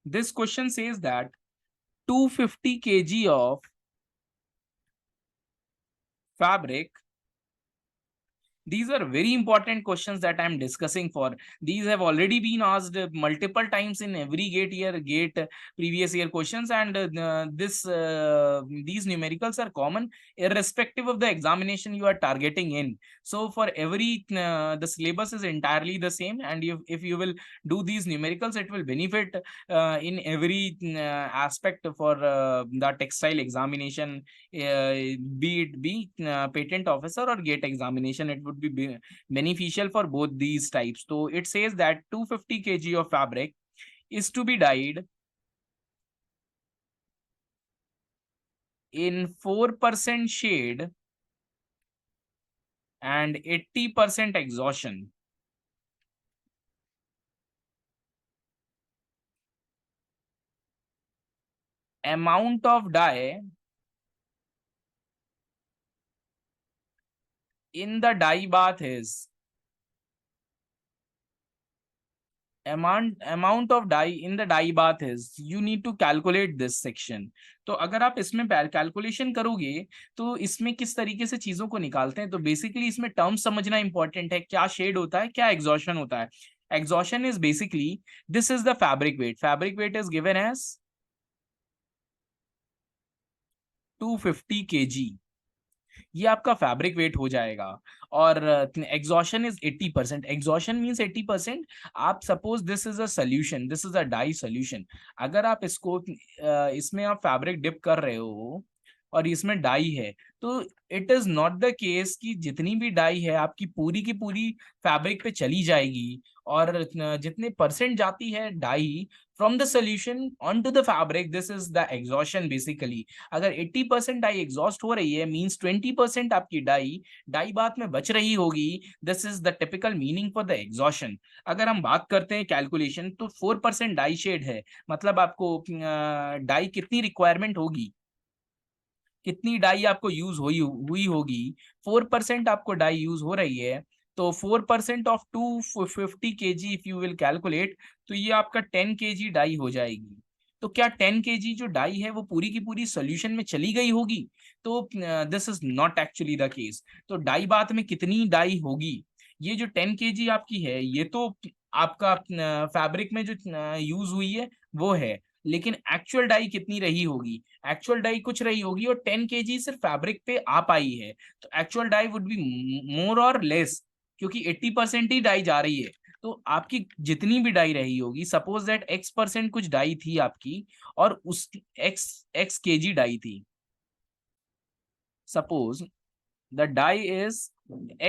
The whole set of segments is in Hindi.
This question says that 250 kg of fabric. These are very important questions that I'm discussing for. These have already been asked multiple times in every GATE previous year questions, and these numericals are common irrespective of the examination you are targeting in. So for every the syllabus is entirely the same, and if you will do these numericals, it will benefit in every aspect for the textile examination, be patent officer or GATE examination. It would be beneficial for both these types. So it says that 250 kg of fabric is to be dyed in 4% shade and 80% exhaustion. Amount of dye in the dye bath is amount of dye in the dye bath is, you need to calculate this section. तो अगर आप इसमें कैलकुलेशन करोगे तो इसमें किस तरीके से चीजों को निकालते हैं, तो बेसिकली इसमें टर्म्स समझना इंपॉर्टेंट है, क्या शेड होता है, क्या एग्जॉशन होता है. Exhaustion is basically, this is the fabric weight is given as 250 kg. ये आपका फैब्रिक वेट हो जाएगा. और एग्जॉशन इज 80%. Exhaustion means 80%. आप suppose this is a solution, this is a dye solution. अगर आप इसको इसमें आप फैब्रिक डिप कर रहे हो और इसमें डाई है, तो it is not the case कि जितनी भी डाई है आपकी पूरी की पूरी फैब्रिक पे चली जाएगी, और जितने परसेंट जाती है dye from the solution on to the fabric, this is the exhaustion basically. अगर 80% डाई एग्जॉस्ट हो रही है, मींस 20% आपकी डाई डाई बात में बच रही होगी. This is the typical meaning for the exhaustion. अगर हम बात करते हैं कैलकुलेशन, तो 4% डाई शेड है, मतलब आपको डाई कितनी रिक्वायरमेंट होगी, कितनी डाई आपको यूज हुई हुई होगी. 4% आपको डाई यूज हो रही है, तो 4% of 250 kg if you will calculate, तो ये आपका 10 kg डाई हो जाएगी. तो क्या 10 kg जो डाई है वो पूरी की पूरी सोल्यूशन में चली गई होगी? तो this is not actually the case. तो डाई बात में कितनी डाई होगी, ये जो 10 kg आपकी है, ये तो आपका फैब्रिक में जो यूज हुई है वो है, लेकिन एक्चुअल डाई कितनी रही होगी? एक्चुअल डाई कुछ रही होगी, और 10 kg सिर्फ फैब्रिक पे आ पाई है. तो actual dye would be more और लेस, क्योंकि 80% ही डाई जा रही है. तो आपकी जितनी भी डाई रही होगी, सपोज दैट X% कुछ डाई थी आपकी, और उस एक्स केजी डाई थी. Suppose the dye is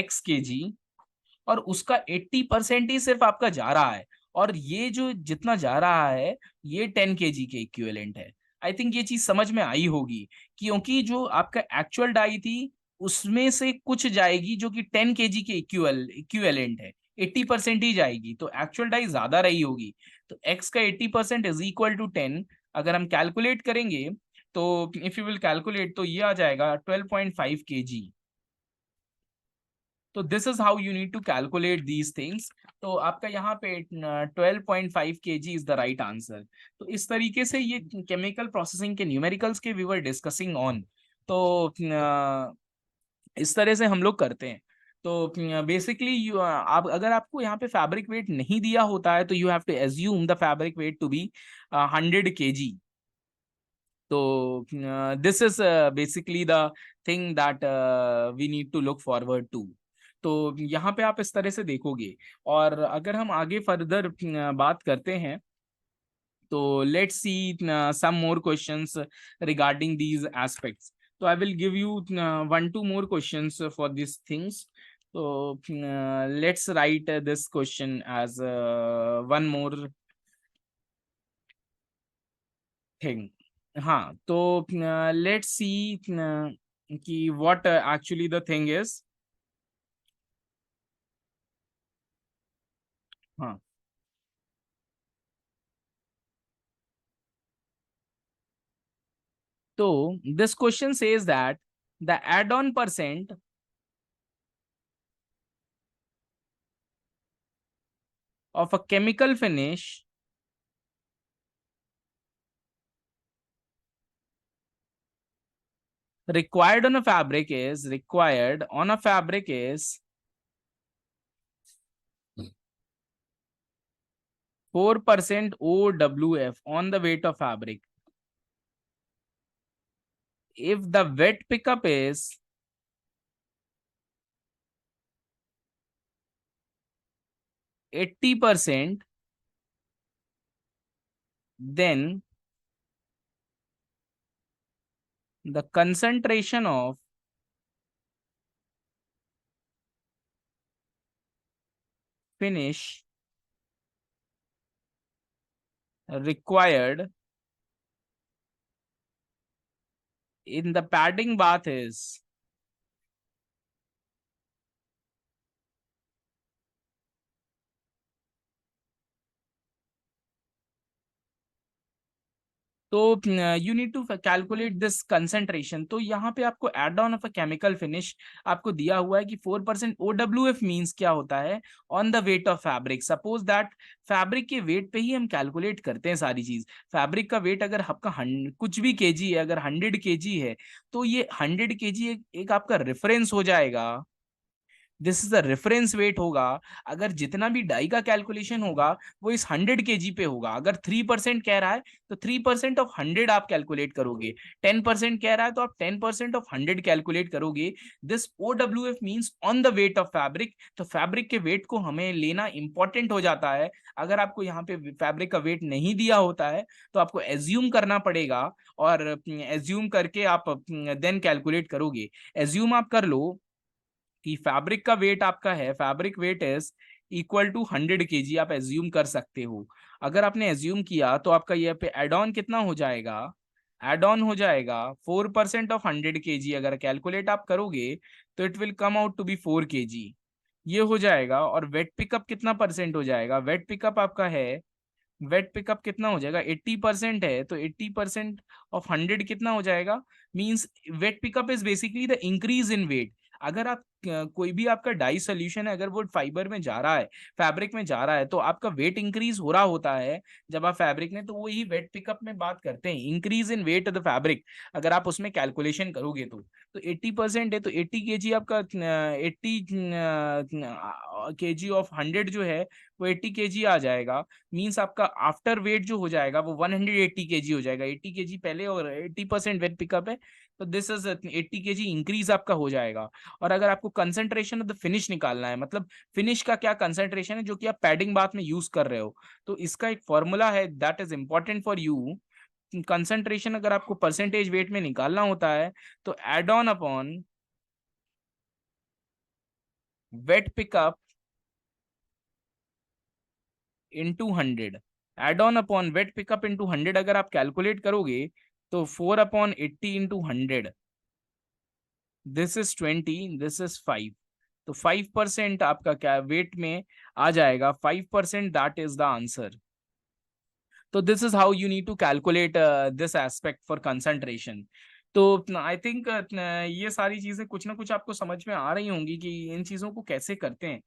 X kg, और उसका 80% ही सिर्फ आपका जा रहा है, और ये जो जितना जा रहा है ये 10 kg के इक्विवेलेंट है. आई थिंक ये चीज समझ में आई होगी, क्योंकि जो आपका एक्चुअल डाई थी उसमें से कुछ जाएगी जो कि 10 kg के इक्विवेलेंट है. 80% ही जाएगी, तो एक्चुअल डाई ज्यादा रही होगी. तो x का 80% इज इक्वल टू 10. अगर हम कैलकुलेट करेंगे, तो इफ यू विल कैलकुलेट, तो ये आ जाएगा 12.5 kg. तो this is how you need to calculate these things. तो आपका यहाँ पे 12.5 kg is the right answer. तो इस तरीके से ये केमिकल प्रोसेसिंग के न्यूमेरिकल्स के वी वर डिस्कसिंग ऑन. तो इस तरह से हम लोग करते हैं. तो बेसिकली यू आप, अगर आपको यहाँ पे फैब्रिक वेट नहीं दिया होता है, तो you have to assume the fabric weight to be 100 kg. तो this is basically the thing that we need to look forward to. तो यहाँ पे आप इस तरह से देखोगे. और अगर हम आगे फर्दर बात करते हैं, तो let's see some more questions regarding these aspects. तो I will give you 1-2 more questions for this things. तो let's write this question as one more thing. हाँ, तो लेट्स सी कि what actually the thing is. हाँ, तो this question says that the add on percent of a chemical finish required on a fabric is 4% OWF on the weight of fabric. If the wet pickup is 80%, then the concentration of finish required in the padding bath is तो you need to calculate this concentration. तो यहाँ पे आपको add on of a chemical finish आपको दिया हुआ है कि 4% OWF मींस क्या होता है on the weight of fabric. Suppose that fabric के वेट पे ही हम कैलकुलेट करते हैं सारी चीज। फैब्रिक का वेट अगर आपका कुछ भी केजी है, अगर 100 kg है, तो ये 100 kg एक आपका रेफरेंस हो जाएगा। This is the reference weight होगा। अगर जितना भी डाई का कैलकुलेशन होगा वो इस 100 kg पे होगा। अगर 3% कह रहा है तो 3% ऑफ 100 आप कैलकुलेट करोगे। 10% कह रहा है तो आप 10% ऑफ 100 कैलकुलेट करोगे। This OWF means on the weight of fabric. तो फैब्रिक के वेट को हमें लेना इंपॉर्टेंट हो जाता है। अगर आपको यहाँ पे फैब्रिक का वेट नहीं दिया होता है तो आपको एज्यूम करना पड़ेगा, और एज्यूम करके आप देन कैलकुलेट करोगे। एज्यूम आप कर लो कि फैब्रिक का वेट आपका है, fabric weight is equal to 100 kg, आप एज्यूम कर सकते हो। अगर आपने एज्यूम किया तो आपका ये पे एड ऑन कितना हो जाएगा, एड ऑन हो जाएगा 4% ऑफ 100 kg। अगर कैलकुलेट आप करोगे तो it will come out to be 4 kg, ये हो जाएगा। और वेट पिकअप कितना परसेंट हो जाएगा, वेट पिकअप आपका है, वेट पिकअप कितना हो जाएगा, 80% है, तो 80% ऑफ 100 कितना हो जाएगा, means weight pickup is basically the increase in weight. अगर आप कोई भी आपका डाई सोल्यूशन है, अगर वो फाइबर में जा रहा है, फैब्रिक में जा रहा है, तो आपका वेट इंक्रीज हो रहा होता है जब आप फैब्रिक में, तो वही वेट पिकअप में बात करते हैं, increase in weight of the fabric. अगर आप उसमें कैलकुलेशन करोगे तो 80% है, तो 80 kg आपका 80 kg ऑफ 100 जो है वो 80 kg आ जाएगा। मींस आपका आफ्टर वेट जो हो जाएगा वो 180 kg हो जाएगा। 80 kg पहले और 80% वेट पिकअप है, तो दिस इज 80 kg इंक्रीज आपका हो जाएगा। और अगर आपको कंसंट्रेशन ऑफ द फिनिश निकालना है, मतलब फिनिश का क्या कंसंट्रेशन है जो कि आप पैडिंग बाथ में यूज कर रहे हो, तो इसका एक फॉर्मूला है that is important for you. Concentration अगर आपको परसेंटेज वेट में निकालना होता है तो add on upon weight pickup into 100, add on upon weight pickup into 100 अगर आप कैलकुलेट करोगे तो 4/80 into 100, this is 20, this is 5। तो 5% आपका क्या वेट में आ जाएगा, 5%, दैट इज द आंसर। तो this is how you need to calculate this aspect for concentration. तो आई थिंक ये सारी चीजें कुछ ना कुछ आपको समझ में आ रही होंगी कि इन चीजों को कैसे करते हैं।